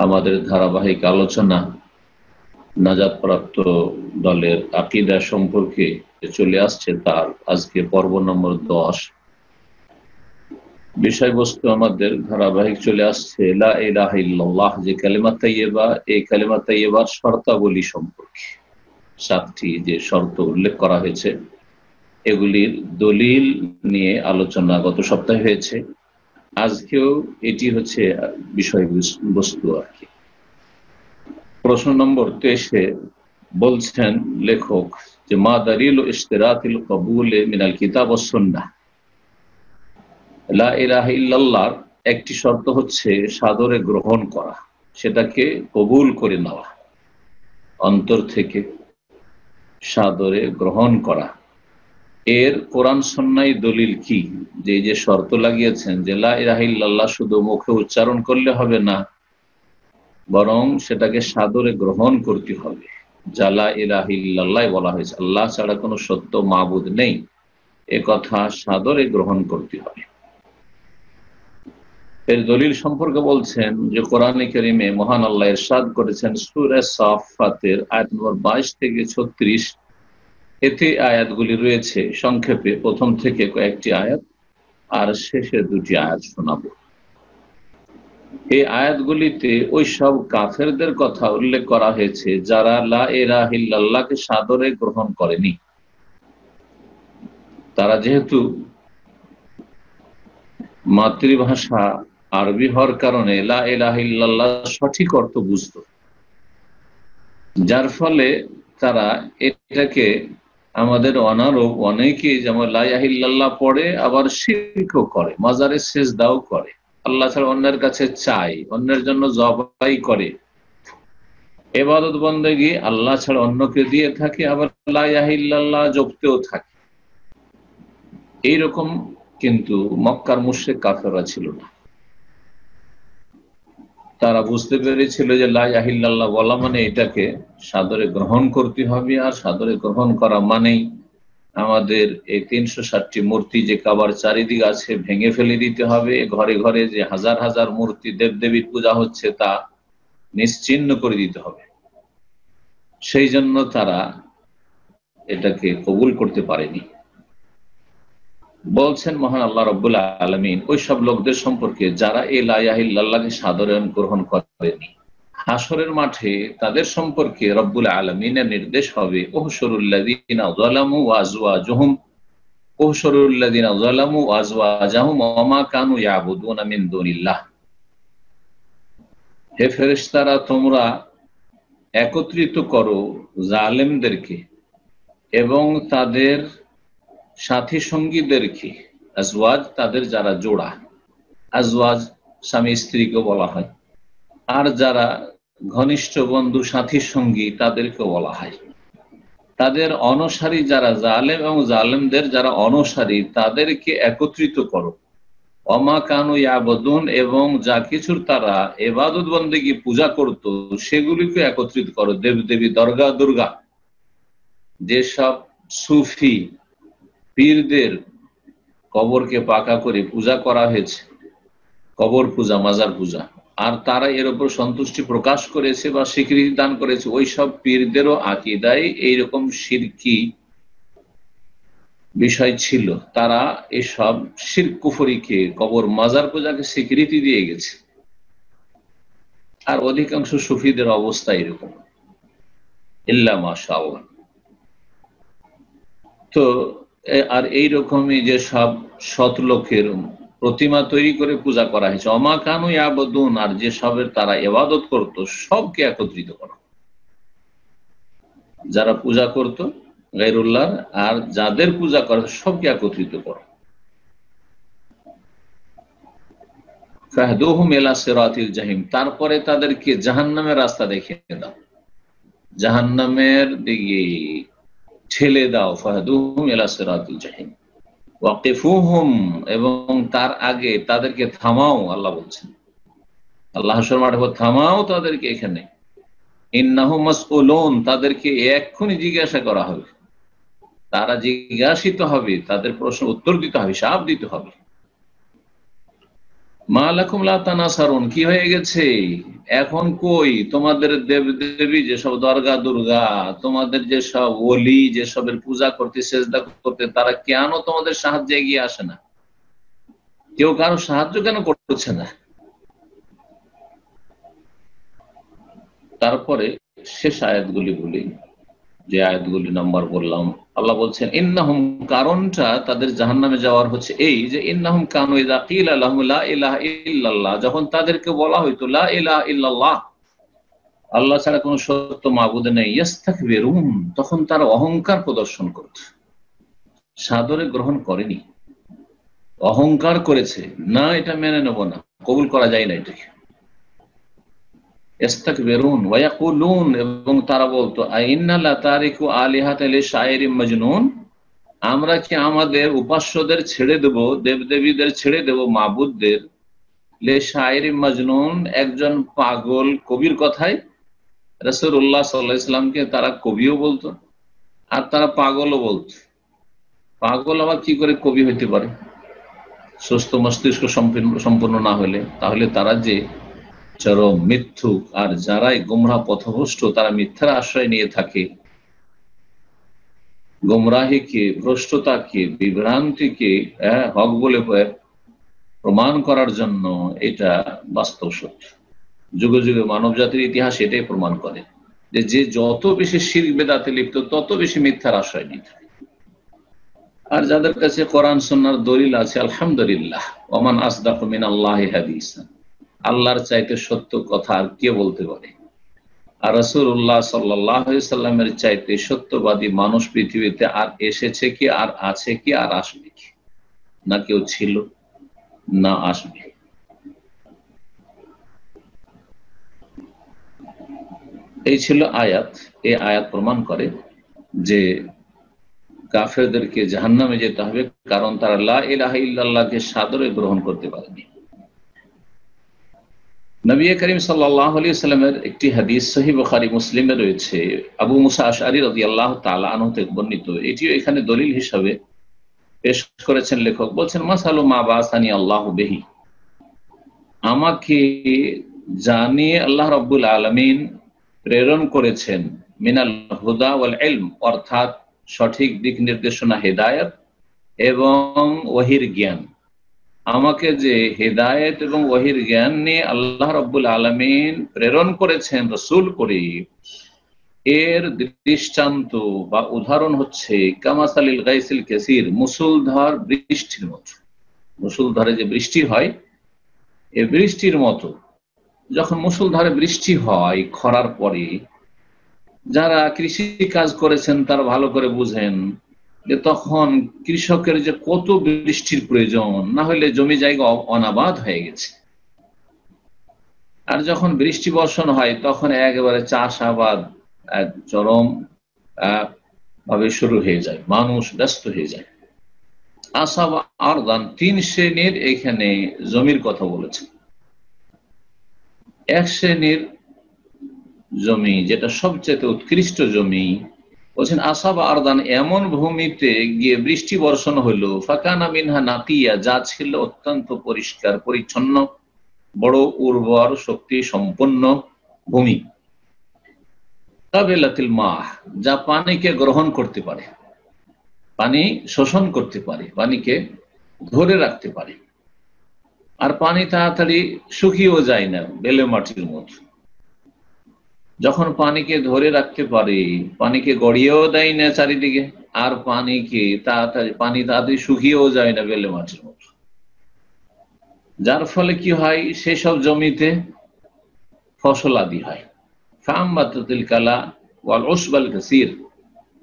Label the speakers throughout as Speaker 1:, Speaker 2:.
Speaker 1: আমাদের ধারাবাহিক আলোচনা নাজাতপ্রাপ্ত দলের আকীদা সম্পর্কে চলে আসছে, তার আজকে পর্ব নম্বর 10। বিষয়বস্তু আমাদের ধারাবাহিক চলে আসছে লা ইলাহা ইল্লাল্লাহ, যে কালিমা তাইয়্যিবা, এই কালিমা তাইয়্যিবার শর্তাবলী সম্পর্কে। 7টি যে শর্ত উল্লেখ করা হয়েছে, এগুলির দলিল নিয়ে আলোচনা গত সপ্তাহে হয়েছে। আজকেও এটি হচ্ছে বিষয়বস্তু আর কি। প্রশ্ন নম্বর 23-এ বলছেন লেখক যে মা দালিল ইশতিরাতিল কবুল মিনাল কিতাব ওয়াস সুন্নাহ। লা ইলাহা ইল্লাল্লাহর একটি শর্ত হচ্ছে সাদরে গ্রহণ করা, সেটাকে কবুল করে নেওয়া, অন্তর থেকে সাদরে গ্রহণ করা। এর কোরআন সুন্নাহয় দলিল কি? যে শর্ত লাগিয়েছেন যে লা ইলাহা ইল্লাল্লাহ শুধু মুখে উচ্চারণ করলে হবে না, বরং সেটাকে সাদরে গ্রহণ করতে হবে। যা লা ইলাহা ইল্লাল্লাহ বলা হয়েছে, আল্লাহ ছাড়া কোনো সত্য মাবুদ নেই, এ কথা সাদরে গ্রহণ করতে হবে। এর দলিল সম্পর্কে বলছেন যে কোরআনে কারীমে মহান আল্লাহ ইরশাদ করেছেন সূরা সাফফাতের আয়াত নম্বর 22 থেকে 36। এতে আয়াতগুলি রয়েছে সংক্ষেপে প্রথম থেকে কয়েকটি আয়াত আর শেষের 2টি আয়াত শোনাবো। এই আয়াতগুলিতে ওই সব কাফেরদের কথা উল্লেখ করা হয়েছে যারা লা ইলাহা ইল্লাল্লাহকে সাদরে গ্রহণ করেনি। তারা যেহেতু মাতৃভাষা আরবি হওয়ার কারণে লা ইলাহা ইল্লাল্লাহ সঠিক অর্থ বুঝত, যার ফলে তারা এটাকে আমাদের অনারব অনেকে যেমন লা ইলাহা ইল্লাল্লাহ পড়ে আবার শিরকও করে, মাজারে সেজদাও করে, আল্লাহ ছাড়া অন্যের কাছে চাই, অন্যের জন্য জবাই করে, ইবাদত বন্দেগী আল্লাহ ছাড়া অন্যকে দিয়ে থাকে, আবার লা ইলাহা ইল্লাল্লাহ জপতেও থাকে। এইরকম কিন্তু মক্কার মুশরিক কাফেররা ছিল না। তারা বুঝতে পেরেছিল যে লা ইলাহা ইল্লাল্লাহ বলা মানে এটাকে সাদরে গ্রহণ করতে হবে, আর সাদরে গ্রহণ করা মানেই আমাদের এই 360টি মূর্তি যে কাবার চারিদিকে আছে ভেঙে ফেলে দিতে হবে, ঘরে ঘরে যে হাজার হাজার মূর্তি দেবদেবীর পূজা হচ্ছে তা নিশ্চিহ্ন করে দিতে হবে। সেই জন্য তারা এটাকে কবুল করতে পারেনি। বলছেন মহান আল্লাহ রাব্বুল আলামিন ওই সব লোকদের সম্পর্কে যারা এই লা ইলাহা ইল্লাল্লাহকে সাদরে গ্রহণ করেনি, হাসরের মাঠে তাদের সম্পর্কে রব্বুল আলামিনের নির্দেশ হবে উহশুরুল্লাযীনা যালামু ওয়া আজওয়াজুহুম উহশুরুল্লাযীনা যালামু ওয়া আজওয়াজুহুম ওয়া মা কানু ইয়াবুদুনা মিন দুনিল্লাহ। হে ফেরেশতারা, তোমরা একত্রিত করো জালেমদেরকে এবং তাদের সাথী সঙ্গীদেরকে, আজওয়াজ তাদের যারা জোড়া, আজওয়াজ স্বামী স্ত্রীকে বলা হয়, আর যারা ঘনিষ্ঠ বন্ধু সাথী সঙ্গী তাদেরকে বলা হয়। তাদের অনুসারী যারা জালেম এবং জালেমদের যারা অনুসারী তাদেরকে একত্রিত করো। ওমা কানু ইয়াবুদুন, এবং যা কিছুর তারা ইবাদত বন্দেগী পূজা করত সেগুলিকে একত্রিত করো। দেবদেবী, দরগা, দুর্গা, যেসব সুফি পীরদের কবরকে পাকা করে পূজা করা হয়েছে, কবর পূজা, মাজার পূজা, আর তারা এর উপর সন্তুষ্টি প্রকাশ করেছে বা স্বীকৃতি দান করেছে, ওই সব পীরদেরও আকীদায় এইরকম শিরকি বিষয় ছিল। তারা এসব শিরক কুফরিকে, কবর মাজার পূজাকে স্বীকৃতি দিয়ে গেছে। আর অধিকাংশ সুফিদের অবস্থা এরকম, ইল্লা মাশাআল্লাহ। তো আর এইরকমই যে সব সৎ লোকের প্রতিমা তৈরি করে পূজা করা হয়েছে, ওমা কানু ইয়াবুদুন, আর যে সবের তারা ইবাদত করত সবকে একত্রিত করা, যারা পূজা করত গায়রুল্লাহ আর যাদের পূজা করে সবকে একত্রিত করো। ফাহদুহুম ইলা সিরাতিল জাহিম, তারপরে তাদেরকে জাহান্নামের রাস্তা দেখিয়ে দাও, জাহান্নামের দিকে ঠেলে দাও। ফাহদুহুম ইলা সিরাতিল জাহিম ওয়াকিফুহুম, এবং তার আগে তাদেরকে থামাও। আল্লাহ বলছেন, আল্লাহ হাসর মাঠে থামাও তাদেরকে এখানে। ইন্নাহুম মাসউলুন, তাদেরকে এক্ষুনি জিজ্ঞাসা করা হবে, তারা জিজ্ঞাসিত হবে, তাদের প্রশ্ন উত্তর দিতে হবে, হিসাব দিতে হবে। মা লাকুম লা তানাসারুন, কি হয়ে গেছে এখন? কই তোমাদের দেব দেবী যেসব দরগা দুর্গা, তোমাদের যেসব ওলি, যেসবের পূজা করতে সেজদা করতে, তারা কেন তোমাদের সাহায্যে এগিয়ে আসে না? কেউ কারো সাহায্য কেন করছে না? তারপরে শেষ আয়াতগুলি বলি, যে আয়াতগুলি নাম্বার বললাম। আল্লাহ বলছেন ইন্নাহুম, কারণটা তাদের জাহান্নামে যাওয়ার হচ্ছে এই যে ইন্নাহুম কানু ইযা কিলা লাহুম লা ইলাহা ইল্লাল্লাহ, যখন তাদেরকে বলা হইতো লা ইলাহা ইল্লাল্লাহ, আল্লাহ ছাড়া কোনো সত্য মাবুদ নেই, ইস্তাকবিরুন, তখন তারা অহংকার প্রদর্শন করত, সাদরে গ্রহণ করেনি, অহংকার করেছে, না এটা মেনে নেব না, কবুল করা যায় না এটাকে। ইস্তাকবিরুন ওয়া ইয়াকুলুন, এবং তারা বলতো আইন্না লা তারিকু আলিহাতা লিশাইরিম মাজনুন, আমরা কি আমাদের উপাস্যদের ছেড়ে দেব, দেবদেবীদের ছেড়ে দেব, মাবুদদের, লিশাইরিম মাজনুন, একজন পাগল কবির কথায়। রাসূলুল্লাহ সাল্লাল্লাহু আলাইহি সাল্লামকে তারা কবিও বলতো, আর তারা পাগলও বলতো। পাগল আবার কি করে কবি হইতে পারে, সুস্থ মস্তিষ্ক সম্পূর্ণ না হলে? তাহলে তারা যে চরম মিথ্যুক, আর যারাই গোমরাহ পথভ্রষ্ট, তারা মিথ্যার আশ্রয় নিয়ে থাকে, গোমরাহিকে, ভ্রষ্টতাকে, বিভ্রান্তিকে হক বলে প্রমাণ করার জন্য। এটা বাস্তব সত্য, যুগে যুগে মানব জাতির ইতিহাস এটাই প্রমাণ করে যে যে যত বেশি শিরক বেদাতে লিপ্ত, তত বেশি মিথ্যার আশ্রয় নিতে। আর যাদের কাছে কোরআন সুন্নাহর দলিল আছে, আলহামদুলিল্লাহ, ওমান আসদাকু মিনাল্লাহি হাদিসা, আল্লাহর চাইতে সত্য কথা আর কে বলতে পারে? আর রাসূলুল্লাহ সাল্লাল্লাহু আলাইহি সাল্লামের চাইতে সত্যবাদী মানুষ পৃথিবীতে আর এসেছে কি, আর আছে কি, আর আসবে কি? না কেউ ছিল, না আসবে। এই ছিল আয়াত। এই আয়াত প্রমাণ করে যে কাফেরদেরকে জাহান্নামে যেতে হবে, কারণ তারা লা ইলাহা ইল্লাল্লাহকে সাদরে গ্রহণ করতে পারেনি। নবী করিম সাল্লাল্লাহু আলাইহি সাল্লামের একটি হাদিস সহিহ বুখারী মুসলিমে রয়েছে, আবু মুসা আশআরী রাদিয়াল্লাহু তাআলা আনহু থেকে বর্ণিত। এটিও এখানে দলিল হিসাবে পেশ করেছেন লেখক। বলছেন মাসালু মা বাসানি আল্লাহু বিহি, আমাকে জানিয়ে আল্লাহ রাব্বুল আলামিন প্রেরণ করেছেন, মিনাল হুদা ওয়াল ইলম, অর্থাৎ সঠিক দিক নির্দেশনা, হেদায়েত এবং ওহীর জ্ঞান। আমাকে যে হেদায়েত এবং ওহীর জ্ঞান নিয়ে আল্লাহ রাব্বুল আলামিন প্রেরণ করেছেন রাসূল করে, এর দৃষ্টান্ত বা উদাহরণ হচ্ছে কামাসালিল গাইসিল কাসীর, মুষলধার বৃষ্টির মতো। মুষলধারে যে বৃষ্টি হয়, এই বৃষ্টির মতো। যখন মুষলধারে বৃষ্টি হয় খরার পরে, যারা কৃষি কাজ করেছেন তারা ভালো করে বুঝেন যে তখন কৃষকের যে কত বৃষ্টির প্রয়োজন, না হলে জমি জায়গা অনাবাদ হয়ে গেছে। আর যখন বৃষ্টি বর্ষণ হয় তখন একেবারে চাষাবাদ এক চরম ভাবে শুরু হয়ে যায়, মানুষ ব্যস্ত হয়ে যায়। আসাব আরদান, 3 শ্রেণীর এখানে জমির কথা বলেছে। এক শ্রেণীর জমি, যেটা সবচেয়ে উৎকৃষ্ট জমি, বলছেন আসাব আরদান, এমন ভূমিতে গিয়ে বৃষ্টি বর্ষণ হলো, ফাকানা মিনহা নাতিয়া, যা ছিল অত্যন্ত পরিষ্কার পরিচ্ছন্ন, বড় উর্বর শক্তি সম্পন্ন ভূমি। কাবিলাতিল মাহ, যা পানিকে গ্রহণ করতে পারে, পানি শোষণ করতে পারে, পানিকে ধরে রাখতে পারে। আর পানি তাড়াতাড়ি শুকিয়েও যায় না, বেলে মাটির মতো। যখন পানিকে ধরে রাখতে পারে, পানিকে গড়িয়েও দেয় না চারিদিকে, আর পানি তাড়াতাড়ি শুকিয়েও যায় না, বেলে মাটির মতো। যার ফলে কি হয়, সেসব জমিতে ফসল আদি হয়। ফাআম্মাতাতিল কালা ওয়াল উশবাল কাসীর,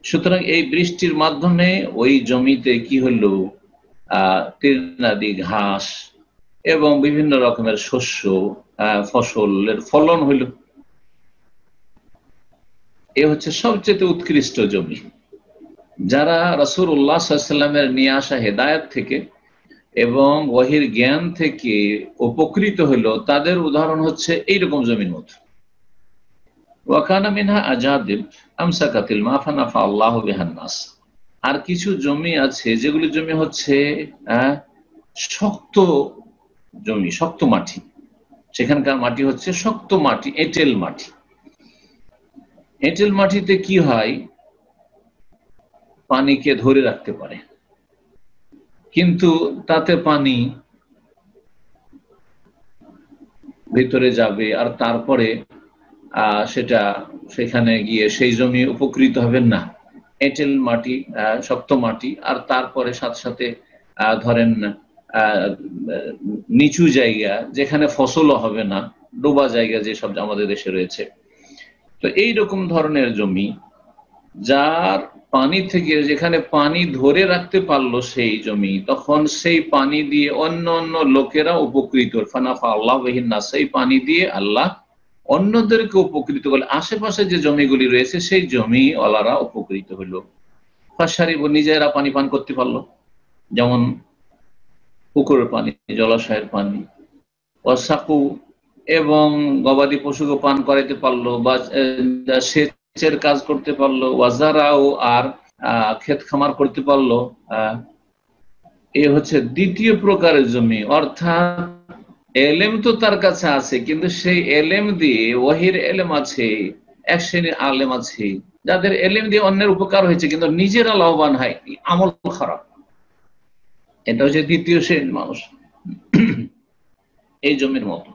Speaker 1: সুতরাং এই বৃষ্টির মাধ্যমে ওই জমিতে কি হলো, তৃণাদি ঘাস এবং বিভিন্ন রকমের শস্য, ফসলের ফলন হইল। এ হচ্ছে সবচেয়ে উৎকৃষ্ট জমি। যারা রাসূলুল্লাহ সাল্লাল্লাহু আলাইহি ওয়াসাল্লামের নিয়ে আসা হেদায়েত থেকে এবং ওহীর জ্ঞান থেকে উপকৃত হলো, তাদের উদাহরণ হচ্ছে এইরকম জমির মতো। ওয়াকানা মিনহা আজাদিব আমসাকাতিল মা ফানাফা আল্লাহু বিহান নাস, আর কিছু জমি আছে যেগুলি জমি হচ্ছে শক্ত জমি, শক্ত মাটি, সেখানকার মাটি হচ্ছে শক্ত মাটি, এঁটেল মাটি। এঁটেল মাটিতে কি হয়, পানিকে ধরে রাখতে পারে, কিন্তু তাতে পানি ভিতরে যাবে আর তারপরে সেটা সেখানে গিয়ে সেই জমি উপকৃত হবে না। এঁটেল মাটি, শক্ত মাটি, আর তারপরে সাথে সাথে ধরেন নিচু জায়গা যেখানে ফসলও হবে না, ডোবা জায়গা যেসব আমাদের দেশে রয়েছে। তো এইরকম ধরনের জমি, যার পানি থেকে, যেখানে পানি ধরে রাখতে পারলো সেই জমি, তখন সেই পানি দিয়ে অন্য অন্য লোকেরা উপকৃত, ফানাফা আল্লাহ বিহিন নাস, সেই পানি দিয়ে আল্লাহ অন্যদেরকে উপকৃত করলে আশেপাশে যে জমিগুলি রয়েছে সেই জমি ওয়ালারা উপকৃত হলো। ফাশারিব, নিজেরা পানি পান করতে পারলো, যেমন পুকুরের পানি, জলাশয়ের পানি। ওয়াসাকু, এবং গবাদি পশুকে পান করাইতে পারলো বা সেচের কাজ করতে পারলো। ওয়াজারাও, আর ক্ষেত খামার করতে পারলো। এ হচ্ছে দ্বিতীয় প্রকারের জমি। অর্থাৎ এলেম তো তার কাছে আছে, কিন্তু সেই এলেম দিয়ে, ওয়াহির এলেম আছে, এক শ্রেণীর আলেম আছে যাদের এলেম দিয়ে অন্যের উপকার হয়েছে কিন্তু নিজেরা লাভবান হয়, আমল খারাপ। এটা হচ্ছে দ্বিতীয় শ্রেণীর মানুষ, এই জমির মতো।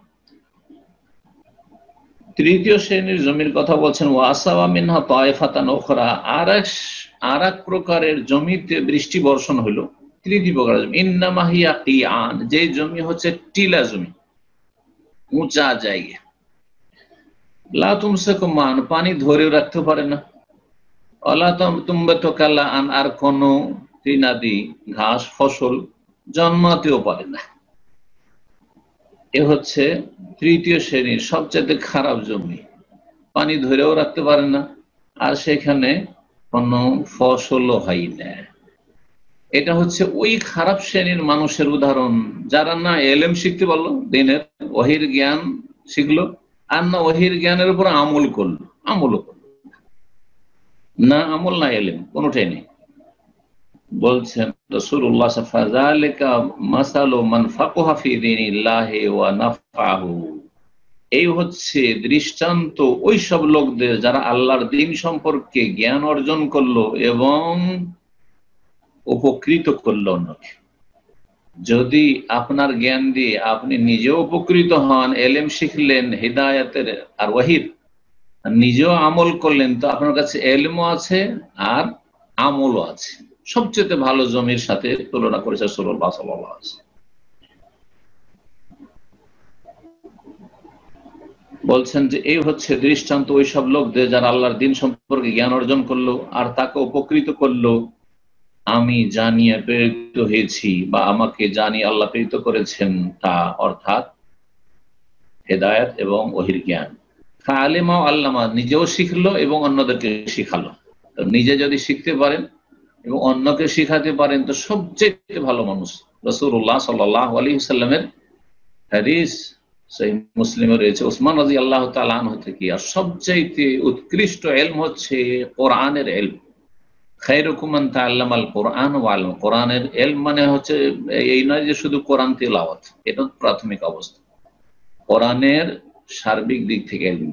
Speaker 1: তৃতীয় শ্রেণীর জমির কথা বলছেন, ওয়াসাওয়া মিনহা তায়েফাতান উখরা, আর এক প্রকারের জমিতে বৃষ্টি বর্ষণ হলো। তৃতীয় প্রকারের জমি, ইন্নামা হিয়া কিআন, যে জমি হচ্ছে টিলা জমি, উঁচা জায়গা। লা তুমসিকু মান, পানি ধরেও রাখতে পারে না। ওয়ালা তুমবিতু কালাআন, আর কোন তৃণাদি ঘাস ফসল জন্মাতেও পারে না। এ হচ্ছে তৃতীয় শ্রেণীর সবচেয়ে খারাপ জমি, পানি ধরেও রাখতে পারে না আর সেখানে কোনো ফসলও হয় না। এটা হচ্ছে ওই খারাপ শ্রেণীর মানুষের উদাহরণ, যারা না এলেম শিখতে পারলো, দিনের ওহির জ্ঞান শিখলো, আর না ওহির জ্ঞানের উপর আমলও করলো, না আমল না এলেম, কোনোটাই নেই। বলছেন রাসূলুল্লাহ ফাযালিকা মাসালু মান ফাকাহা ফি দীনিল্লাহি ওয়া নাফাহু, এই হচ্ছে দৃষ্টান্ত ওই সব লোকদের যারা আল্লাহর দ্বীন সম্পর্কে জ্ঞান অর্জন করলো এবং উপকৃত করলো অন্যকে। যদি আপনার জ্ঞান দিয়ে আপনি নিজেও উপকৃত হন, এলেম শিখলেন হিদায়াতের আর ওয়াহির, নিজেও আমল করলেন, তো আপনার কাছে এলমও আছে আর আমলও আছে। সবচেয়ে ভালো জমির সাথে তুলনা করেছে রাসূলুল্লাহ সাল্লাল্লাহু আলাইহি ওয়াসাল্লাম। বলছেন যে এই হচ্ছে দৃষ্টান্ত ওই সব লোকদের যারা আল্লাহর দ্বীন সম্পর্কে জ্ঞান অর্জন করলো আর তাকে উপকৃত করলো। আমি জানিয়ে প্রেরিত হয়েছি বা আমাকে জানিয়ে আল্লাহ প্রেরিত করেছেন তা, অর্থাৎ হেদায়েত এবং ওহির জ্ঞান। আলেমা আল্লামা, নিজেও শিখলো এবং অন্যদেরকে শিখালো। তো নিজে যদি শিখতে পারেন এবং অন্যকে শিখাতে পারেন তো সবচেয়ে ভালো মানুষ। রাসূলুল্লাহ সাল্লাল্লাহু আলাইহি ওয়াসাল্লামের হাদিস সহিহ মুসলিমে রয়েছে, ওসমান রাদিয়াল্লাহু তাআলা আনহু থেকে, আর সবচেয়ে উৎকৃষ্ট ইলম হচ্ছে কোরআনের ইলম। খায়রুকুম মান তাআল্লামাল কোরআন ওয়া আল্লামা, কোরআনের ইলম মানে হচ্ছে এই নয় যে শুধু কোরআন তেলাওয়াত, এটা প্রাথমিক অবস্থা। কোরআনের সার্বিক দিক থেকে ইলম,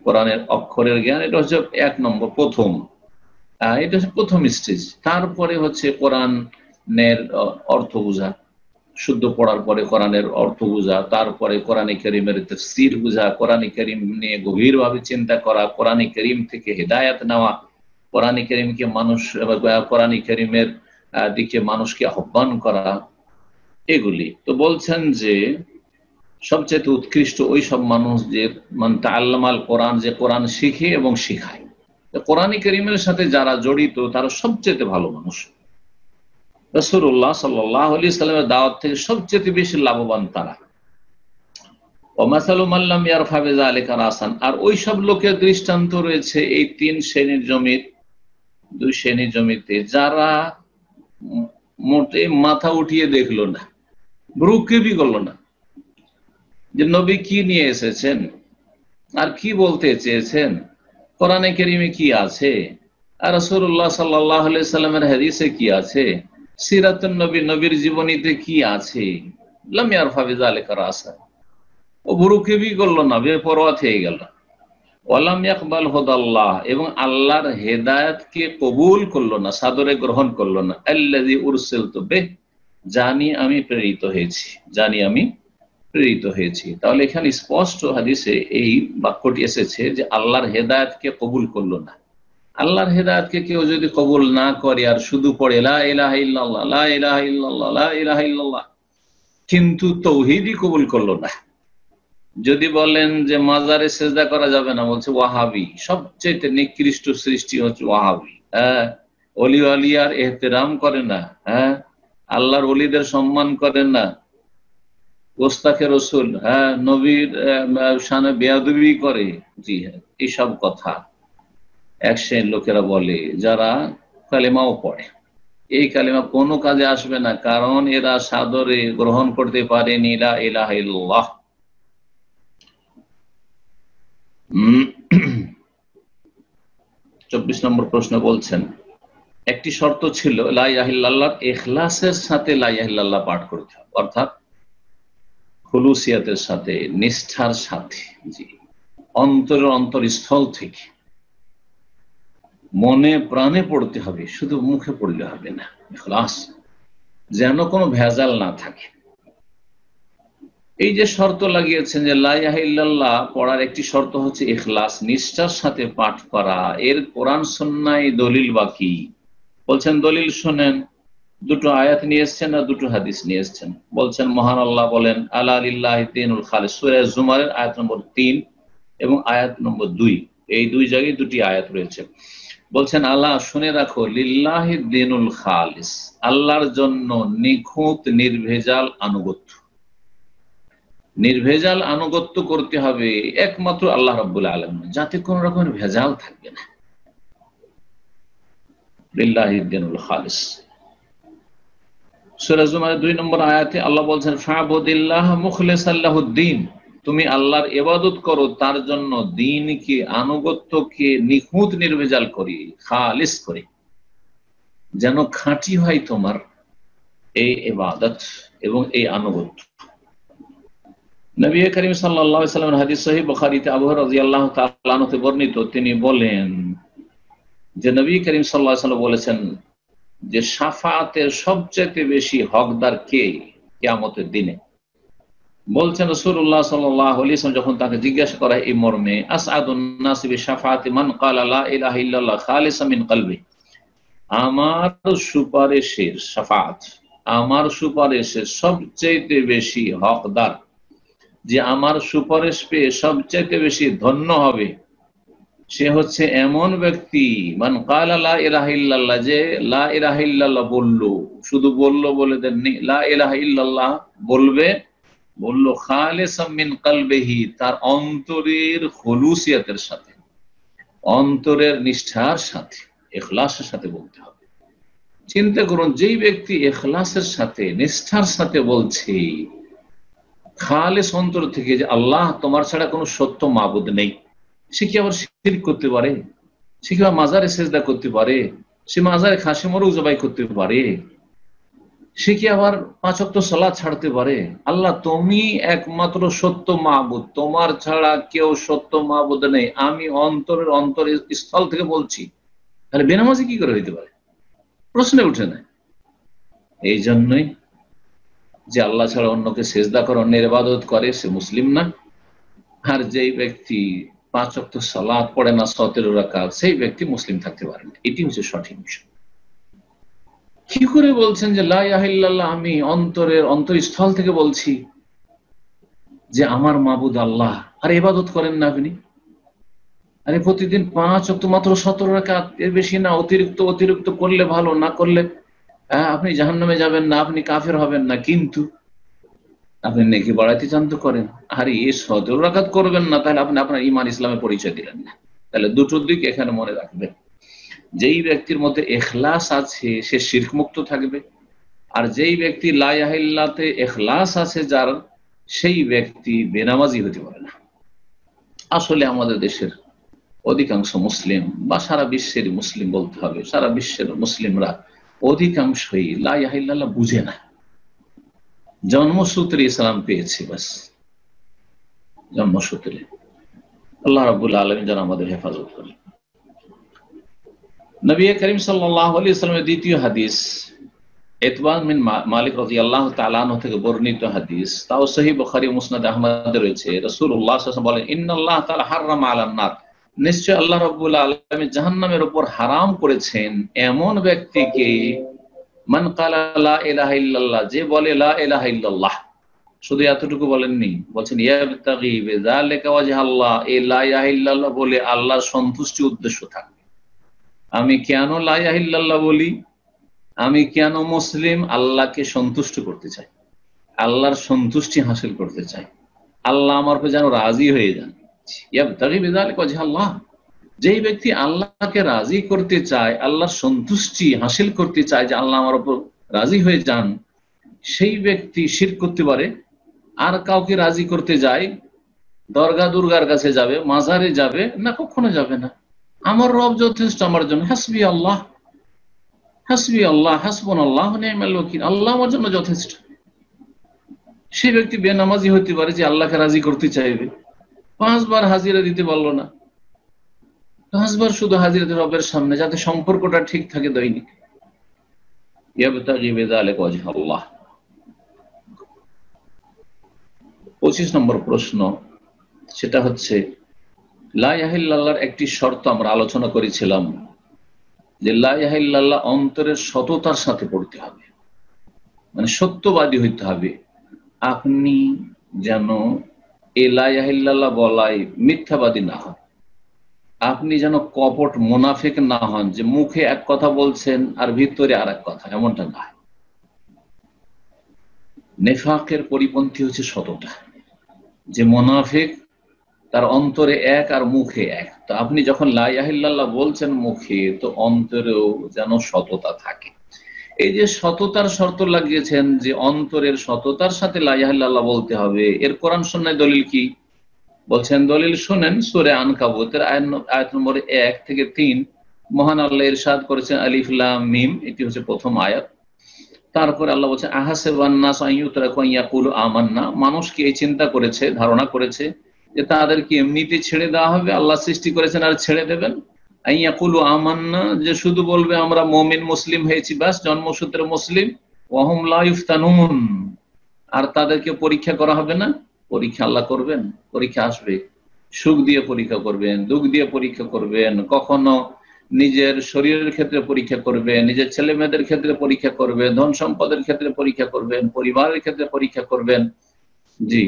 Speaker 1: কোরআনের অক্ষরের জ্ঞান, এটা হচ্ছে এক নম্বর, প্রথম, এটা হচ্ছে প্রথম স্টেজ। তারপরে হচ্ছে কোরআনের অর্থ বোঝা, শুদ্ধ পড়ার পরে কোরআনের অর্থ বোঝা, তারপরে কোরআনে কারীমের তাফসীর বোঝা, কোরআনে কারীম নিয়ে গভীরভাবে চিন্তা করা, কোরআনে কারীম থেকে হেদায়েত নেওয়া, কোরআনে কারীমকে মানুষ, কোরআনে কারীমের দিকে মানুষকে আহ্বান করা, এগুলি। তো বলছেন যে সবচেয়ে উৎকৃষ্ট ওই সব মানুষ যে মান তাআল্লামাল কোরআন, যে কোরআন শিখে এবং শিখায়। কোরআনে কারীমের সাথে যারা জড়িত তারা সবচেয়ে ভালো মানুষ। রাসূলুল্লাহ সাল্লাল্লাহু আলাইহি ওয়াসাল্লামের দাওয়াত থেকে সবচেয়ে বেশি লাভবান তারা। ওয়া মাসালু মান লাম ইয়ারফা বিযালিকা রাসান, আর ওই সব লোকের দৃষ্টান্ত রয়েছে এই তিন শ্রেণীর জমির, দুই শ্রেণীর জমিতে যারা মোটে মাথা উঠিয়ে দেখলো না, ভ্রুক্ষেপই করলো না যে নবী কি নিয়ে এসেছেন আর কি বলতে চেয়েছেন, কোরআনে কারীমে কি আছে, আর রাসূলুল্লাহ সাল্লাল্লাহু আলাইহি ওয়াসাল্লামের হাদিসে কি আছে, সিরাতুন নবী, নবীর জীবনীতে কি আছে, লাম ইয়ারফা বিযালিকা রাসা, ও ভুরুক্ষেপই করলো না, বেপরোয়া থেকে গেল। ওয়ালাম ইয়াকবাল হুদাল্লাহ, এবং আল্লাহর হেদায়েতকে কবুল করলো না, সাদরে গ্রহণ করলো না। আল্লাযী উরসিলতু বিহি, জানি আমি প্রেরিত হয়েছি, জানি আমি প্রেরিত হয়েছি। তাহলে এখানে স্পষ্ট হাদিসে এই বাক্যটি এসেছে যে আল্লাহর হেদায়েতকে কবুল করলো না। আল্লাহর হেদায়েতকে কেউ যদি কবুল না করে আর শুধু পড়ে লা ইলাহা ইল্লাল্লাহ, লা ইলাহা ইল্লাল্লাহ, লা ইলাহা ইল্লাল্লাহ, কিন্তু তৌহিদই কবুল করলো না। যদি বলেন যে মাজারে সেজদা করা যাবে না, বলছে ওয়াহাবি, সবচেয়ে নিকৃষ্ট সৃষ্টি হচ্ছে ওয়াহাবি। হ্যাঁ, অলি আলিয়ার এহতেরাম করে না, হ্যাঁ, আল্লাহর ওলিদের সম্মান করে না, গোস্তাখে রসুল, হ্যাঁ, নবীর শানে বেয়াদবি করে। জি হ্যাঁ, এইসব কথা এক শ্রেণীর লোকেরা বলে যারা কালেমাও পড়ে। এই কালেমা কোনো কাজে আসবে না, কারণ এরা সাদরে গ্রহণ করতে পারেনি লা ইলাহা ইল্লাল্লাহ। 24 নম্বর প্রশ্ন বলছেন, একটি শর্ত ছিল লা ইলাহা ইল্লাল্লাহর ইখলাসের সাথে লা ইলাহা ইল্লাল্লাহ পাঠ করতে হবে, অর্থাৎ খুলুসিয়াতের সাথে, নিষ্ঠার সাথে, জি, অন্তরের অন্তরস্থল থেকে মনে প্রাণে পড়তে হবে, শুধু মুখে পড়লে হবে না। ইখলাস, যেন কোনো ভেজাল না থাকে। এই যে শর্ত লাগিয়েছেন যে লা ইলাহা ইল্লাল্লাহ পড়ার একটি শর্ত হচ্ছে ইখলাস, নিষ্ঠার সাথে পাঠ করা, এর কোরআন সুন্নাহয় দলিল বাকি। বলছেন দলিল শোনেন, দুটো আয়াত নিয়ে এসছেন আর দুটো হাদিস নিয়ে এসছেন। বলছেন মহান আল্লাহ বলেন আলা লিল্লাহি দীনুল খালিস, সূরা জুমারের আয়াত নম্বর 3 এবং আয়াত নম্বর 2, এই দুই জায়গায় দুটি আয়াত রয়েছে। বলছেন আল্লাহ শুনে রাখো, লিল্লাহি দীনুল খালিস, আল্লাহর জন্য নিখুঁত নির্ভেজাল আনুগত্য, নির্ভেজাল আনুগত্য করতে হবে একমাত্র আল্লাহ রাব্বুল আলামিন, যাতে কোন রকমের ভেজাল থাকবে না। লিল্লাহি দীনুল খালিস। সূরা জুমারের 2 নম্বর আয়াতে আল্লাহ বলছেন ফা'বুদিল্লাহ মুখলিসাল লাহুদ্দিন, তুমি আল্লাহর ইবাদত করো তার জন্য দ্বীনকে, আনুগত্যকে নিখুঁত নির্ভেজাল করে, খালিস করে, যেন খাঁটি হয় তোমার এই ইবাদত এবং এই আনুগত্য। নবী করিম সাল্লাল্লাহু আলাইহি ওয়াসাল্লামের হাদিস সহিহ বুখারীতে আবু হুরায়রা রাদিয়াল্লাহু তাআলা আনহু থেকে বর্ণিত, তিনি বলেন যে নবী করিম সাল্লাল্লাহু আলাইহি ওয়াসাল্লাম বলেছেন যে শাফাআতের সবচেয়ে বেশি হকদার কে কিয়ামতের দিনে। বলছেন রাসূলুল্লাহ সাল্লাল্লাহু আলাইহি ওয়াসাল্লাম যখন তাকে জিজ্ঞাসা করা এই মর্মে, আসআদুন নাসি বিশাফাআতি মান ক্বালা লা ইলাহা ইল্লাল্লাহ খালিসাম মিন কলবি, আমার সুপারিশের শাফাআত, আমার সুপারিশের সবচেয়ে বেশি হকদার, যে আমার সুপারিশ পেয়ে সবচেয়ে বেশি ধন্য হবে, সে হচ্ছে এমন ব্যক্তি মান ক্বালা লা ইলাহা ইল্লাল্লাহ, যে লা ইলাহা ইল্লাল্লাহ বললো, শুধু বললো বলে দেননি, লা ইলাহা ইল্লাল্লাহ বললো খালিসাম মিন কলবিহি, তার অন্তরের খুলুসিয়াতের সাথে, অন্তরের নিষ্ঠার সাথে, ইখলাসের সাথে বলতে হবে। চিন্তা করুন, যেই ব্যক্তি ইখলাসের সাথে নিষ্ঠার সাথে বলছে, খালিস অন্তর থেকে যে আল্লাহ তোমার ছাড়া কোনো সত্য মাবুদ নেই, সে কি আবার শিরক করতে পারে? সে কি আবার মাজারে সেজদা করতে পারে? সে মাজারে খাসি মোরগ জবাই করতে পারে? সে কি আবার 5 ওয়াক্ত সালাত ছাড়তে পারে? আল্লাহ তুমি একমাত্র সত্য মাবুদ, তোমার ছাড়া কেউ সত্য মাবুদ নেই, আমি অন্তরের স্থল থেকে বলছি, তাহলে বেনামাজি কি করে হইতে পারে? প্রশ্নে উঠে না। এই জন্যই যে আল্লাহ ছাড়া অন্যকে সেজদা করে, অন্যের ইবাদত করে, সে মুসলিম না। আর যেই ব্যক্তি 5 ওয়াক্ত সালাত পড়ে না 17 রাকাত, সেই ব্যক্তি মুসলিম থাকতে পারে না। এটি হচ্ছে সঠিক বিষয়। কি করে বলছেন যে লা ইলাহা ইল্লাল্লাহ, আমি অন্তরের অন্তঃস্থল থেকে বলছি যে আমার মাবুদ আল্লাহ, আর ইবাদত করেন না আপনি? আরে প্রতিদিন 5 ওয়াক্ত মাত্র 17 রাকাত, এর বেশি না। অতিরিক্ত করলে ভালো, না করলে আপনি জাহান্নামে যাবেন না, আপনি কাফের হবেন না, কিন্তু আপনি নেকি বাড়াইতে চান তো করেন। আর এই 17 রাকাত করবেন না, তাহলে আপনি আপনার ঈমান ইসলামের পরিচয় দিলেন না। তাহলে দুটো দিক এখানে মনে রাখবেন। যেই ব্যক্তির মধ্যে ইখলাস আছে সে শিরক মুক্ত থাকবে, আর যেই ব্যক্তি লা ইলাহা ইল্লাল্লাহতে ইখলাস আছে যার, সেই ব্যক্তি বেনামাজি হতে পারে না। আসলে আমাদের দেশের অধিকাংশ মুসলিম, বা সারা বিশ্বের মুসলিম বলতে হবে, সারা বিশ্বের মুসলিমরা অধিকাংশই লা ইলাহা ইল্লাল্লাহ বুঝে না। জন্মসূত্রে ইসলাম পেয়েছি, বাস জন্মসূত্রে। আল্লাহ রাব্বুল আলামিন যেন আমাদের হেফাজত করেন। নবী করিম সাল্লাল্লাহু আলাইহি ওয়াসাল্লামের দ্বিতীয় হাদিস, ইতবান বিন মালিক রাদিয়াল্লাহু তাআলা আনহু থেকে বর্ণিত হাদিস, তাও সহিহ বুখারী মুসনাদ আহমদে রয়েছে। রাসূলুল্লাহ সাল্লাল্লাহু আলাইহি ওয়াসাল্লাম বলেন, ইন্নাল্লাহ তাআলা হাররামা আলান নার, নিশ্চয় আল্লাহ রাব্বুল আলামিন জাহান্নামের উপর হারাম করেছেন এমন ব্যক্তিকে, মান ক্বালা লা ইলাহা ইল্লাল্লাহ, যে বলে লা ইলাহা ইল্লাল্লাহ। শুধু এতটুকু বলেননি, বলছেন ইয়াবতাগি বিযালিকা ওয়াজহাল্লাহ, এই লা ইলাহা ইল্লাল্লাহ বলে আল্লাহর সন্তুষ্টি উদ্দেশ্য থাকবে। আমি কেন লা ইলাহা ইল্লাল্লাহ বলি, আমি কেন মুসলিম, আল্লাহকে সন্তুষ্ট করতে চাই, আল্লাহর সন্তুষ্টি হাসিল করতে চাই, আল্লাহ আমার উপর যেন রাজি হয়ে যান। ইয়াবতাগি বিযালিকা ওয়াজহাল্লাহ, যেই ব্যক্তি আল্লাহকে রাজি করতে চায়, আল্লাহর সন্তুষ্টি হাসিল করতে চায়, যে আল্লাহ আমার উপর রাজি হয়ে যান, সেই ব্যক্তি শিরক করতে পারে। আর কাউকে রাজি করতে যায়, দরগা দুর্গার কাছে যাবে, মাজারে যাবে না, কখনো যাবে না। আমার রব যথেষ্ট আমার জন্য, হাসবি আল্লাহ, হাসবি আল্লাহ, হাসবুনাল্লাহু ওয়া নি'মাল ওয়াকিল, আল্লাহ আমার জন্য যথেষ্ট। সেই ব্যক্তি বেনামাজি হতে পারে, যে আল্লাহকে রাজি করতে চাইবে, 5 বার হাজিরা দিতে পারলো না, 5 বার শুধু হাজিরা দিতে রবের সামনে, যাতে সম্পর্কটা ঠিক থাকে দৈনিক। ইয়াবতাগি বিযালিকা ওয়াজহাল্লাহ। 25 নম্বর প্রশ্ন, সেটা হচ্ছে লা ইলাহা ইল্লাল্লাহর একটি শর্ত আমরা আলোচনা করেছিলাম, যে লা ইলাহা ইল্লাল্লাহ অন্তরের সততার সাথে পড়তে হবে, মানে সত্যবাদী হইতে হবে। আপনি যেন এই লা ইলাহা ইল্লাল্লাহ বলায় মিথ্যাবাদী না হন, আপনি যেন কপট মুনাফিক না হন, যে মুখে এক কথা বলছেন আর ভিতরে আর এক কথা, এমনটা না। নেফাকের পরিপন্থী হচ্ছে সততা, যে মুনাফিক তার অন্তরে এক আর মুখে এক। তো আপনি যখন লা ইলাহা ইল্লাল্লাহ বলছেন মুখে, তো অন্তরেও যেন সততা থাকে। এই যে সততার শর্ত লাগিয়েছেন, যে অন্তরের সততার সাথে লা ইলাহা ইল্লাল্লাহ বলতে হবে, এর কোরআন সুন্নাহয় দলিল কি বলছেন? দলিল শুনেন, সূরা আনকাবুতের আয়াত নম্বর 1 থেকে 3 মহান আল্লাহ ইরশাদ করেছেন, আলিফ লাম মিম, এটি হচ্ছে প্রথম আয়াত। তারপরে আল্লাহ বলছেন, আহাসিবান নাস আন ইউতরাকু আন ইয়াকুলু আমান্না, মানুষ কি এই চিন্তা করেছে, ধারণা করেছে যে তাদেরকে এমনিতে ছেড়ে দেওয়া হবে? আল্লাহ সৃষ্টি করেছেন আর ছেড়ে দেবেন? আন ইয়াকুলু আমান্না, যে শুধু বলবে আমরা মুমিন মুসলিম হয়েছি, ব্যাস জন্মসূত্রে মুসলিম। ওয়া হুম লা ইফতানুন, আর তাদেরকে পরীক্ষা করা হবে না? পরীক্ষা আল্লাহ করবেন, পরীক্ষা আসবে, সুখ দিয়ে পরীক্ষা করবেন, দুঃখ দিয়ে পরীক্ষা করবেন, কখনো নিজের শরীরের ক্ষেত্রে পরীক্ষা করবেন, নিজের ছেলে মেয়েদের ক্ষেত্রে পরীক্ষা করবেন, ধন সম্পদের ক্ষেত্রে পরীক্ষা করবেন, পরিবারের ক্ষেত্রে পরীক্ষা করবেন, জি,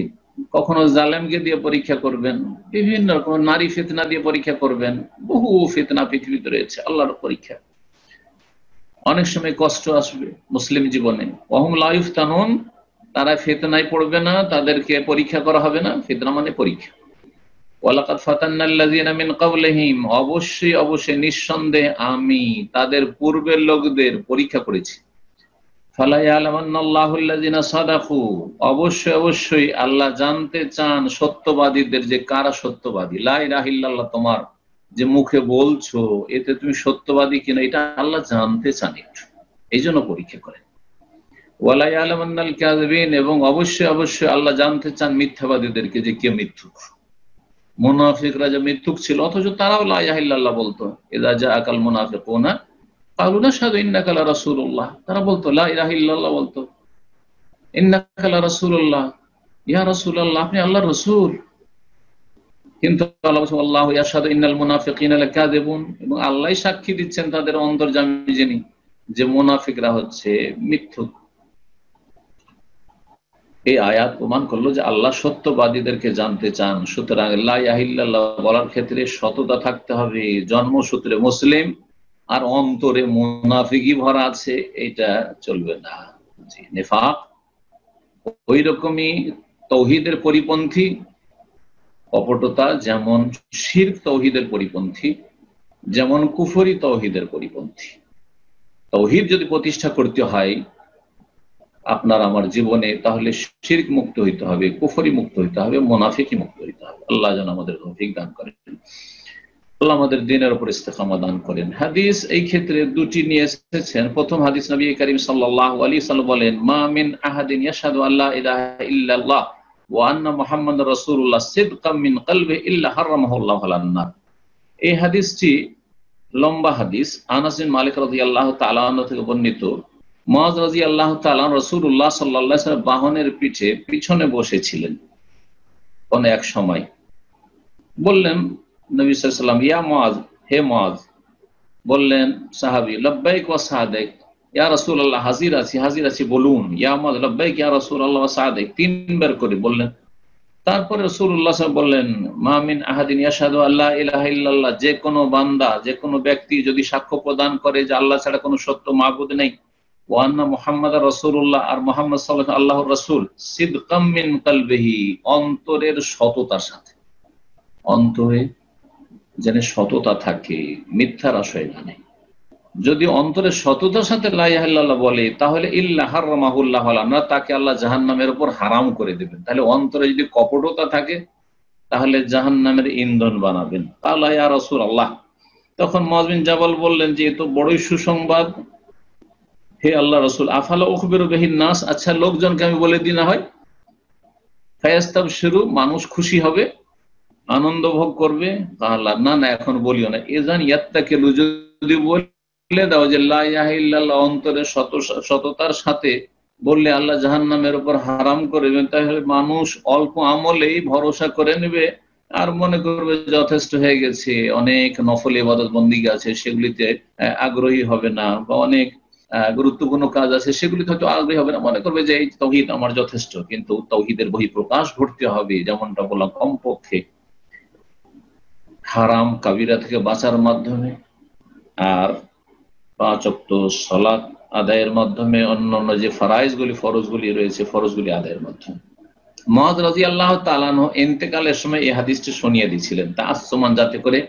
Speaker 1: কখনো জালেমকে দিয়ে পরীক্ষা করবেন, বিভিন্ন রকম নারী ফিতনা দিয়ে পরীক্ষা করবেন, বহু ফিতনা পৃথিবীতে রয়েছে, আল্লাহর পরীক্ষা। অনেক সময় কষ্ট আসবে মুসলিম জীবনে, ওয়াহুম লা ইফতানুন, তারা ফিতনায় পড়বে না, তাদেরকে পরীক্ষা করা হবে না। ফিতনা মানে পরীক্ষা। ওয়ালাকাদ ফাতান্নাল্লাযীনা মিন ক্বাবলিহিম, অবশ্যই অবশ্যই নিঃসন্দেহে আমি তাদের পূর্বের লোকদের পরীক্ষা করেছি। ফালা ইয়ালামান্নাল্লাহুল্লাযীনা সাদাকু, অবশ্যই অবশ্যই আল্লাহ জানতে চান সত্যবাদীদের, যে কারা সত্যবাদী। লা ইলাহা ইল্লাল্লাহ তোমার যে মুখে বলছো, এতে তুমি সত্যবাদী কিনা এটা আল্লাহ জানতে চান একটু, এই জন্য পরীক্ষা করেন। ওয়ালা ইয়ালামান্নাল কাযিবিন, এবং অবশ্যই অবশ্যই আল্লাহ জানতে চান মিথ্যাবাদীদেরকে, যে কে মিথ্যুক। মুনাফিকরা যে মিথ্যুক ছিল, অথচ তারাও লা ইলাহা ইল্লাল্লাহ বলতো। ইযা জাআকাল মুনাফিকুনা ক্বালু নাশহাদু ইন্নাকা লা রাসূলুল্লাহ, তারা বলতো লা ইলাহা ইল্লাল্লাহ, বলতো ইন্নাকা লা রাসূলুল্লাহ, ইয়া রাসূলুল্লাহ, আপনি আল্লাহর রাসূল। কিন্তু আল্লাহ বলেন আল্লাহু ইয়াশহাদু ইন্নাল মুনাফিকিনা লাকাযিবুন, এবং আল্লাহই সাক্ষী দিচ্ছেন তাদের অন্তর্যামী যিনি, যে মুনাফিকরা হচ্ছে মিথ্যুক। এই আয়াত প্রমাণ করলো যে আল্লাহ সত্যবাদীদেরকে জানতে চান। সুতরাং লা ইলাহা ইল্লাল্লাহ বলার ক্ষেত্রে সততা থাকতে হবে, জন্মসূত্রে মুসলিম আর অন্তরে মুনাফিকি ভরা আছে, এটা চলবে না। জি, নিফাক ওই রকমই তৌহিদের পরিপন্থী, কপটতা যেমন শিরক তৌহিদের পরিপন্থী, যেমন কুফরি তৌহিদের পরিপন্থী। তৌহিদ যদি প্রতিষ্ঠা করতে হয় আপনার আমার জীবনে, তাহলে শিরক মুক্ত হইতে হবে, কুফরি মুক্ত হইতে হবে, মুনাফিকি মুক্ত হইতে হবে। আল্লাহ যেন আমাদের তৌফিক দান করেন। আল্লাহ আমাদের দিনের উপর ইস্তেকামা দান করেন। হাদিস এই ক্ষেত্রে দুটি নিয়ে এসেছেন। প্রথম হাদিস, নবী করিম সাল্লাল্লাহু আলাইহি ওয়াসাল্লাম বলেন, মা মিন আহাদিন ইয়াশহাদু আল্লা ইলাহা ইল্লাল্লাহ ওয়া আন্না মুহাম্মাদুর রাসূলুল্লাহ সিদকাম মিন কলবিহি ইল্লা হারামাহুল্লাহু আলান নার। এই হাদিসটি লম্বা হাদিস। আনাস বিন মালিক রাদিয়াল্লাহু তাআলা আনহু থেকে বর্ণিত, মুআয রাদিয়াল্লাহু তাআলা রাসূলুল্লাহ সাল্লাল্লাহু আলাইহি ওয়াসাল্লাম বাহনের পিছনে বসেছিলেন কোন এক সময়। বললেন নবী সাল্লাল্লাহু আলাইহি ওয়াসাল্লাম, ইয়া মুআয, হে মুআয। বললেন সাহাবী, লাব্বাইক ওয়া সাআদাক, ইয়া রাসূলুল্লাহ, হাজির আছি বলুন। ইয়া মুআয, লাব্বাইক ইয়া রাসূলুল্লাহ ওয়া সাআদাক, তিনবার করে বললেন। তারপরে রাসূলুল্লাহ সাল্লাল্লাহু আলাইহি ওয়াসাল্লাম বললেন, মা মিন আহাদিন ইয়াশহাদু আল্লা ইলাহা ইল্লাল্লাহ, যে কোনো বান্দা, যে কোনো ব্যক্তি যদি সাক্ষ্য প্রদান করে যে আল্লাহ ছাড়া কোনো সত্য মাবুদ নেই, ওয়া আন্না মুহাম্মাদুর রাসূলুল্লাহ, আর মুহাম্মদ সাল্লাল্লাহু আলাইহি ওয়াসাল্লাম আল্লাহর রাসূল, সিদকাম মিন কলবিহি, অন্তরের সততার সাথে, অন্তরে যেন সততা থাকে, মিথ্যার আশয় না নেই। যদি অন্তরের সততার সাথে লা ইলাহা ইল্লাল্লাহ বলে, তাহলে ইল্লা হারামাহুল্লাহু আলান নার, তাকে আল্লাহ জাহান্নামের উপর হারাম করে দেবেন। তাহলে অন্তরে যদি কপটতা থাকে তাহলে জাহান্নামের ইন্ধন বানাবেন। আল্লাহ ইয়া রাসূলুল্লাহ, তখন মুআয বিন জাবাল বললেন যে এ তো বড়ই সুসংবাদ, হে আল্লাহ রাসূল, আফালা উখবিরু বিহিন নাস, আচ্ছা লোকজনকে আমি বলে দিই না হয়, ফায়াস্তাবশিরু, মানুষ খুশি হবে, আনন্দ ভোগ করবে। আল্লাহ, না না এখন বলিও না। এজান ইয়াত্তাকিলু, যদি বলে দাও যে লা ইলাহা ইল্লাল্লাহ অন্তরের সততার সাথে বললে আল্লাহ জাহান্নামের উপর হারাম করবেন, তাহলে মানুষ অল্প আমলেই ভরসা করে নেবে আর মনে করবে যথেষ্ট হয়ে গেছে। অনেক নফল ইবাদত বন্দিগি আছে, সেগুলিতে আগ্রহী হবে না, বা অনেক গুরুত্বপূর্ণ কাজ আছে সেগুলিতে হয়তো আগ্রহী হবে না, মনে করবে যে এই তাওহীদ আমার যথেষ্ট। কিন্তু তাওহীদের বহিঃপ্রকাশ ঘটতে হবে, যেমনটা বললাম, কমপক্ষে হারাম কাবিরা থেকে বাঁচার মাধ্যমে, আর 5 ওয়াক্ত সালাত আদায়ের মাধ্যমে, অন্যান্য যে ফরজগুলি রয়েছে ফরজগুলি আদায়ের মাধ্যমে। মুআয রাদিয়াল্লাহু তাআলা আনহু ইন্তেকালের সময় এই হাদিসটি শুনিয়ে দিয়েছিলেন, তাআসসুমান, যাতে করে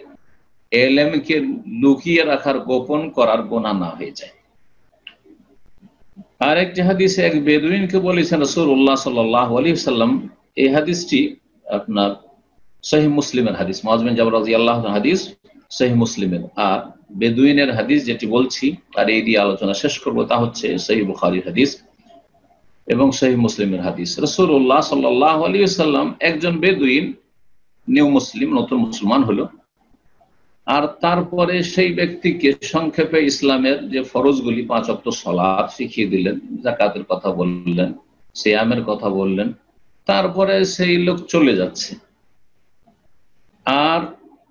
Speaker 1: ইলমকে লুকিয়ে রাখার, গোপন করার গুনাহ না হয়ে যায়। আরেকটি হাদিসে এক বেদুইনকে বলেছেন রাসূলুল্লাহ সাল্লাল্লাহু আলাইহি ওয়াসাল্লাম, এই হাদিসটি আপনার সহিহ মুসলিমের হাদিস, মুআয বিন জাবাল রাদিয়াল্লাহু আনহু হাদিস সহিহ মুসলিমের। আর বেদুইনের হাদিস যেটি বলছি আর এই দিয়ে আলোচনা শেষ করব, তা হচ্ছে সহিহ বুখারীর হাদিস এবং সহিহ মুসলিমের হাদিস। রাসূলুল্লাহ সাল্লাল্লাহু আলাইহি ওয়াসাল্লাম, একজন বেদুইন নিউ মুসলিম, নতুন মুসলমান হলো, আর তারপরে সেই ব্যক্তিকে সংক্ষেপে ইসলামের যে ফরজগুলি 5 ওয়াক্ত সালাত শিখিয়ে দিলেন, যাকাতের কথা বললেন, সিয়ামের কথা বললেন। তারপরে সেই লোক চলে যাচ্ছে, আর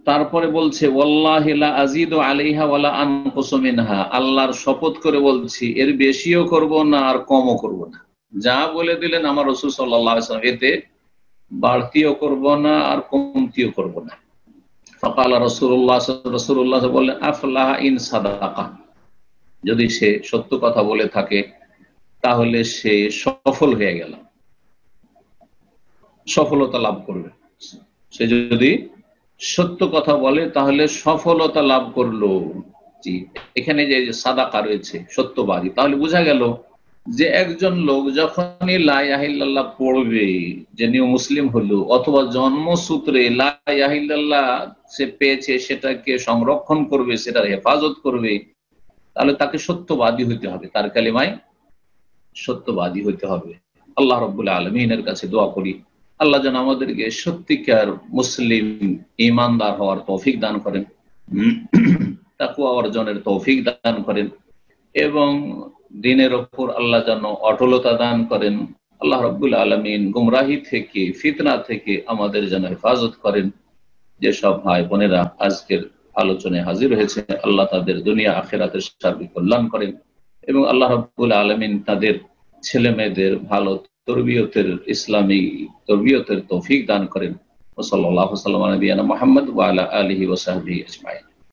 Speaker 1: তারপরে বলছে, ওয়াল্লাহি লা আযীদু আলাইহা ওয়ালা আনকুসু মিনহা, আল্লাহর শপথ করে বলছি এর বেশিও করব না আর কমও করব না। যা বলে দিলেন আমার রাসূল সাল্লাল্লাহু আলাইহি ওয়াসাল্লাম, এতে বাড়তিও করব না আর কমতিও করব না। ফাকালা রাসূলুল্লাহ বললেন, আফলাহা ইন সাদাকা, যদি সে সত্য কথা বলে থাকে তাহলে সে সফল হয়ে গেল, সফলতা লাভ করবে। সে যদি সত্য কথা বলে তাহলে সফলতা লাভ করলো। জি, এখানে যে সাদাকা রয়েছে, সত্যবাদী, তাহলে বোঝা গেল যে একজন লোক যখনই লা ইলাহা ইল্লাল্লাহ পড়বে, যে নিউ মুসলিম হলো, অথবা জন্মসূত্রে লা ইলাহা ইল্লাল্লাহ সে পেয়েছে, সেটাকে সংরক্ষণ করবে, সেটার হেফাজত করবে, তাহলে তাকে সত্যবাদী হইতে হবে, তার কালিমায় সত্যবাদী হইতে হবে। আল্লাহ রাব্বুল আলামিনের কাছে দোয়া করি, আল্লাহ যেন আমাদেরকে সত্যিকার মুসলিম ঈমানদার হওয়ার তৌফিক দান করেন, তাকওয়া অর্জনের তৌফিক দান করেন, এবং দ্বীনের উপর আল্লাহ যেন অটলতা দান করেন। আল্লাহ রাব্বুল আলামিন গুমরাহি থেকে, ফিতনা থেকে আমাদের যেন হেফাজত করেন। যেসব ভাই বোনেরা আজকের আলোচনায় হাজির হয়েছে, আল্লাহ তাদের দুনিয়া আখিরাতের সার্বিক কল্যাণ করেন, এবং আল্লাহ রাব্বুল আলামিন তাদের ছেলে মেয়েদের ভালো তরবিয়তের, ইসলামী তরবিয়তের তৌফিক দান করেন। ওয়া সাল্লাল্লাহু আলা নবিয়িনা মুহাম্মদ ওয়া আলা আলিহি ওয়া সাহবিহি আজমাইন।